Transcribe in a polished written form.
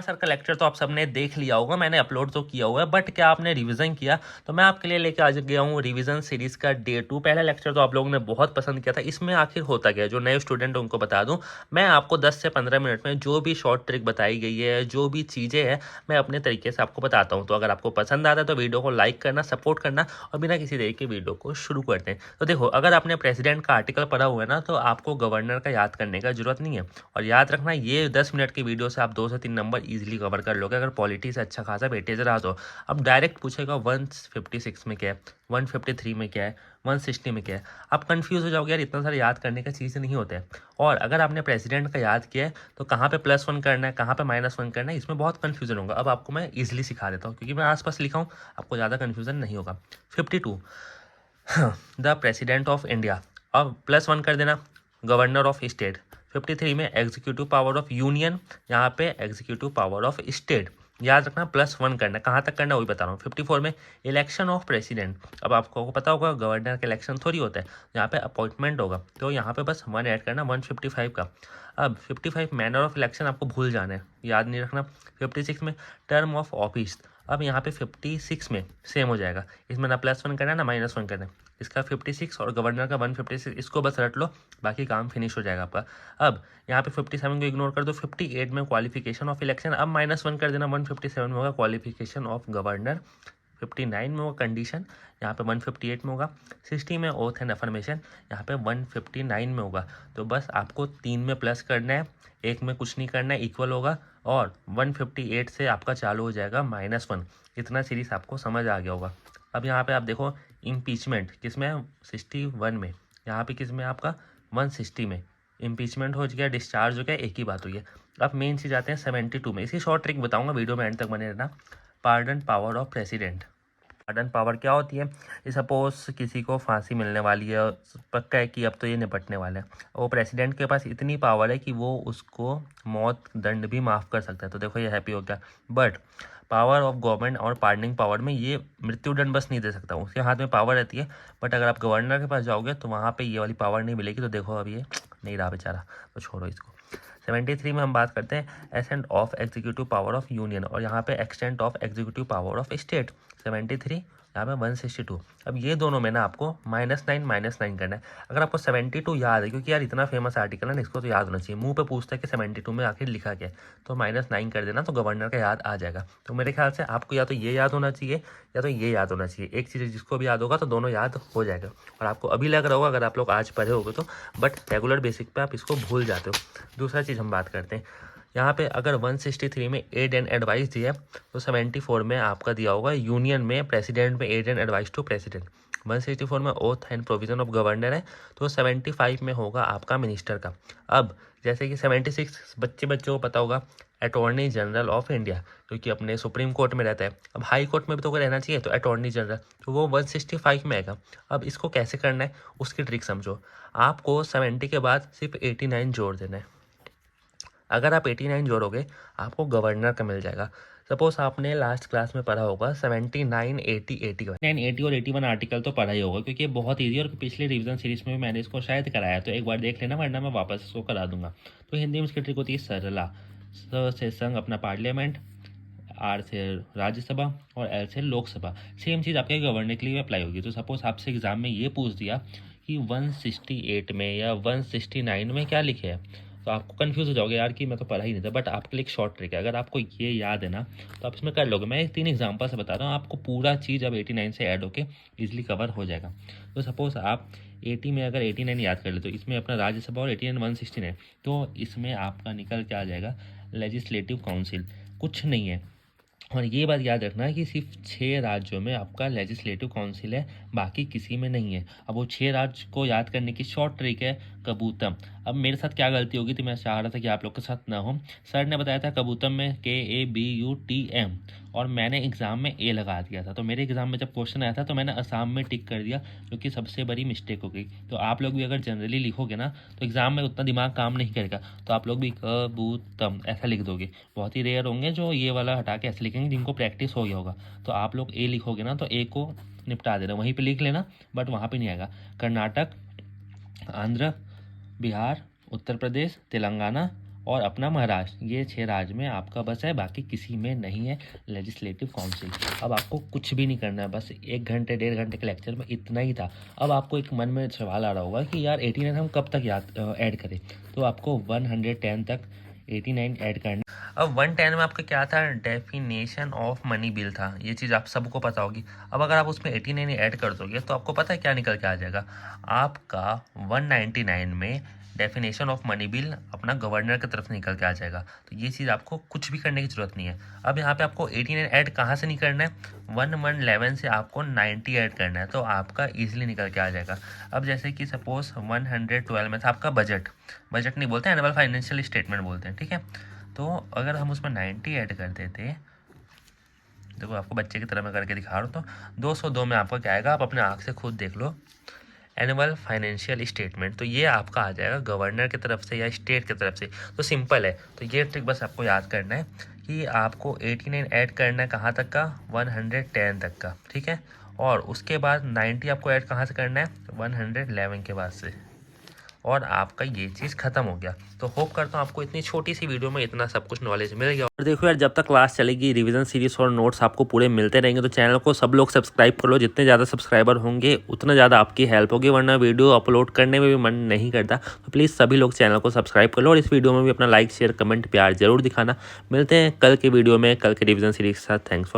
Sir का lecture तो आप सबने देख लिया होगा, मैंने अपलोड तो किया हुआ है, बट क्या आपने रिवीजन किया? तो मैं आपके लिए लेके आ गया हूँ रिवीजन सीरीज का डे 2। पहला लेक्चर तो आप लोगों ने बहुत पसंद किया था। इसमें आखिर होता क्या है, जो नए स्टूडेंट हैं उनको बता दूं, मैं आपको 10 से 15 मिनट में जो भी शॉर्ट ट्रिक बताई गई है, जो भी चीज़ें हैं, मैं अपने तरीके से आपको बताता हूँ। तो अगर आपको पसंद आता है तो वीडियो को लाइक करना, सपोर्ट करना, और बिना किसी देरी के वीडियो को शुरू करते हैं। तो देखो, अगर आपने प्रेसिडेंट का आर्टिकल पढ़ा हुआ है ना, तो आपको गवर्नर का याद करने का जरूरत नहीं है। और याद रखना, ये 10 मिनट की वीडियो से आप 2 से 3 नंबर इजीली कवर कर लोगे अगर पॉलिटी से अच्छा खासा वेटेज रहा तो। अब डायरेक्ट पूछेगा 156 में क्या है, 153 में क्या है, 160 में क्या है, आप कंफ्यूज हो जाओगे, यार इतना सारा याद करने का चीज़ नहीं होता है। और अगर आपने प्रेसिडेंट का याद किया है तो कहाँ पे +1 करना है, कहाँ पे -1 करना है, इसमें बहुत कन्फ्यूजन होगा। अब आपको मैं ईजिली सिखा देता हूँ, क्योंकि मैं आसपास लिखा हूँ, आपको ज़्यादा कन्फ्यूजन नहीं होगा। 52 द प्रेसिडेंट ऑफ इंडिया, अब +1 कर देना, गवर्नर ऑफ स्टेट। 53 में एग्जीक्यूटिव पावर ऑफ यूनियन, यहाँ पे एग्जीक्यूटिव पावर ऑफ स्टेट। याद रखना, +1 करना, कहाँ तक करना वही बता रहा हूँ। 54 में इलेक्शन ऑफ प्रेसिडेंट, अब आपको पता होगा गवर्नर का इलेक्शन थोड़ी होता है, यहाँ पे अपॉइंटमेंट होगा, तो यहाँ पे बस 1 ऐड करना 155 का। अब 55 मैनर ऑफ इलेक्शन आपको भूल जाना है, याद नहीं रखना। 56 में टर्म ऑफ ऑफिस, अब यहाँ पे 56 में सेम हो जाएगा, इसमें ना +1 करना है ना -1 करना है। इसका 56 और गवर्नर का 156, इसको बस रट लो, बाकी काम फिनिश हो जाएगा आपका। अब यहाँ पे 57 को इग्नोर कर दो। 58 में क्वालिफिकेशन ऑफ इलेक्शन, अब -1 कर देना, 157 में होगा क्वालिफिकेशन ऑफ गवर्नर। 59 में होगा कंडीशन, यहाँ पे 158 में होगा। 60 में ओथ एंड अफर्मेशन, यहाँ पे 159 में होगा। तो बस आपको 3 में प्लस करना है, 1 में कुछ नहीं करना है, इक्वल होगा, और 158 से आपका चालू हो जाएगा -1। इतना सीरीज आपको समझ आ गया होगा। अब यहाँ पे आप देखो, इम्पीचमेंट किस में है, 61 में, यहाँ पे किस में है आपका 160 में। इम्पीचमेंट हो गया, डिस्चार्ज हो गया, एक ही बात हुई है। अब मेन चीज़ आते हैं 72 में, इसी शॉर्ट ट्रिक बताऊंगा, वीडियो में एंड तक बने रहना। Pardon power of president, pardon power क्या होती है? सपोज किसी को फांसी मिलने वाली है, पक्का है कि अब तो ये निपटने वाले हैं, वो प्रेसिडेंट के पास इतनी पावर है कि वो उसको मौत दंड भी माफ़ कर सकता है, तो देखो ये हैप्पी हो गया। बट पावर ऑफ गवर्नमेंट और पार्डनिंग पावर में ये मृत्यु दंड बस नहीं दे सकता, उसके हाथ में पावर रहती है। बट अगर आप गवर्नर के पास जाओगे तो वहाँ पे ये वाली पावर नहीं मिलेगी, तो देखो अब ये नहीं रहा बेचारा, तो छोड़ो इसको। 73 में हम बात करते हैं ascent of executive power of union, और यहाँ पे extent of executive power of state. 73, यहाँ पे 162। अब ये दोनों में ना आपको -9 करना है। अगर आपको 72 याद है, क्योंकि यार इतना फेमस आर्टिकल है ना, इसको तो याद होना चाहिए, मुंह पे पूछता है कि 72 में आखिर लिखा क्या है, तो -9 कर देना, तो गवर्नर का याद आ जाएगा। तो मेरे ख्याल से आपको या तो ये याद होना चाहिए या तो ये याद होना चाहिए, एक चीज़ जिसको भी याद होगा तो दोनों याद हो जाएगा। और आपको अभी लग रहा होगा, अगर आप लोग आज पढ़े होगे तो, बट रेगुलर बेसिक पे आप इसको भूल जाते हो। दूसरा चीज़ हम बात करते हैं, यहाँ पे अगर 163 में एड एंड एडवाइस दिया है, तो 74 में आपका दिया होगा यूनियन में प्रेसिडेंट में aid and advice to president. 164 में oath and provision of governor है, तो 75 में होगा आपका मिनिस्टर का। अब जैसे कि 76 बच्चों को पता होगा, अटॉर्नी जनरल ऑफ इंडिया, क्योंकि अपने सुप्रीम कोर्ट में रहता है। अब हाई कोर्ट में भी तो रहना चाहिए, तो अटॉर्नी जनरल, तो वो 165 में आएगा। अब इसको कैसे करना है, उसकी ट्रिक समझो। आपको 70 के बाद सिर्फ 89 जोड़ देना है। अगर आप 89 जोड़ोगे, आपको गवर्नर का मिल जाएगा। सपोज आपने लास्ट क्लास में पढ़ा होगा 79, 80, 81। 80 और 81 आर्टिकल तो पढ़ा ही होगा, क्योंकि ये बहुत ईजी, और पिछले रिवीजन सीरीज में भी मैंने इसको शायद कराया, तो एक बार देख लेना, वरना मैं वापस इसको करा दूंगा। तो हिंदी में इसकी ट्रिक होती है सरला। स से संघ अपना पार्लियामेंट, आर से राज्यसभा, और एल से लोकसभा। सेम चीज़ आपके गवर्नर के लिए अप्लाई होगी। तो सपोज आपसे एग्जाम में ये पूछ दिया कि 168 में या 169 में क्या लिखे है, तो आपको कंफ्यूज हो जाओगे, यार कि मैं तो पढ़ा ही नहीं था। बट आपके लिए एक शॉर्ट ट्रिक है, अगर आपको ये याद है ना, तो आप इसमें कर लोगे। मैं 3 एग्जाम्पल से बता रहा हूँ, आपको पूरा चीज़ अब 89 से ऐड होके ईजिली कवर हो जाएगा। तो सपोज आप 80 में अगर 89 याद कर ले, तो इसमें अपना राज्यसभा, और 89 169, तो इसमें आपका निकल के आ जाएगा लेजिस्लेटिव काउंसिल, कुछ नहीं है। और ये बात याद रखना है कि सिर्फ 6 राज्यों में आपका लेजिस्लेटिव काउंसिल है, बाकी किसी में नहीं है। अब वो 6 राज्य को याद करने की शॉर्ट ट्रिक है कबूतम। अब मेरे साथ क्या गलती होगी थी, मैं चाह रहा था कि आप लोग के साथ ना हो। सर ने बताया था कबूतम में KABUTM, और मैंने एग्जाम में ए लगा दिया था। तो मेरे एग्जाम में जब क्वेश्चन आया था, तो मैंने असम में टिक कर दिया, जो कि सबसे बड़ी मिस्टेक हो गई। तो आप लोग भी अगर जनरली लिखोगे ना, तो एग्जाम में उतना दिमाग काम नहीं करेगा, तो आप लोग भी कबूतम ऐसा लिख दोगे। बहुत ही रेयर होंगे जो ये वाला हटा के ऐसे लिखेंगे, जिनको प्रैक्टिस हो गया होगा। तो आप लोग ए लिखोगे ना, तो ए को निपटा देना, वहीं पे लिख लेना, बट वहाँ पे नहीं आएगा। कर्नाटक, आंध्र, बिहार, उत्तर प्रदेश, तेलंगाना और अपना महाराष्ट्र, ये 6 राज्य में आपका बस है, बाकी किसी में नहीं है लेजिस्लेटिव काउंसिल। अब आपको कुछ भी नहीं करना है, बस 1 घंटे 1.5 घंटे के लेक्चर में इतना ही था। अब आपको एक मन में सवाल आ रहा होगा कि यार 89 हम कब तक याद ऐड करें, तो आपको 110 तक 89 ऐड करना। अब 110 में आपका क्या था, डेफिनेशन ऑफ मनी बिल था, ये चीज़ आप सबको पता होगी। अब अगर आप उसमें 89 ऐड कर दोगे तो आपको पता है क्या निकल के आ जाएगा, आपका 199 में डेफिनेशन ऑफ मनी बिल अपना गवर्नर की तरफ से निकल के आ जाएगा। तो ये चीज़ आपको कुछ भी करने की ज़रूरत नहीं है। अब यहाँ पे आपको 89 ऐड कहाँ से नहीं करना है, 1111 से आपको 90 ऐड करना है, तो आपका ईजिली निकल के आ जाएगा। अब जैसे कि सपोज 112 में था आपका बजट नहीं बोलते, एनुअल फाइनेंशियल स्टेटमेंट बोलते हैं, ठीक है। तो अगर हम उसमें 90 ऐड कर देते, देखो आपको बच्चे की तरह मैं करके दिखा रहा हूँ, तो 202 में आपका क्या आएगा, आप अपने आँख से खुद देख लो, एनुअल फाइनेंशियल स्टेटमेंट। तो ये आपका आ जाएगा गवर्नर की तरफ से या स्टेट की तरफ से। तो सिंपल है, तो ये ट्रिक बस आपको याद करना है कि आपको 89 ऐड करना है कहाँ तक का, 110 तक का, ठीक है। और उसके बाद 90 आपको ऐड कहाँ से करना है, 111 के बाद से, और आपका ये चीज़ खत्म हो गया। तो होप करता हूँ आपको इतनी छोटी सी वीडियो में इतना सब कुछ नॉलेज मिल गया। और देखो यार, जब तक क्लास चलेगी रिवीजन सीरीज और नोट्स आपको पूरे मिलते रहेंगे, तो चैनल को सब लोग सब्सक्राइब कर लो। जितने ज़्यादा सब्सक्राइबर होंगे उतना ज़्यादा आपकी हेल्प होगी, वरना वीडियो अपलोड करने में भी मन नहीं करता। तो प्लीज़ सभी लोग चैनल को सब्सक्राइब कर लो, और इस वीडियो में भी अपना लाइक शेयर कमेंट प्यार जरूर दिखाना। मिलते हैं कल के वीडियो में, कल के रिवीजन सीरीज के साथ। Thanks for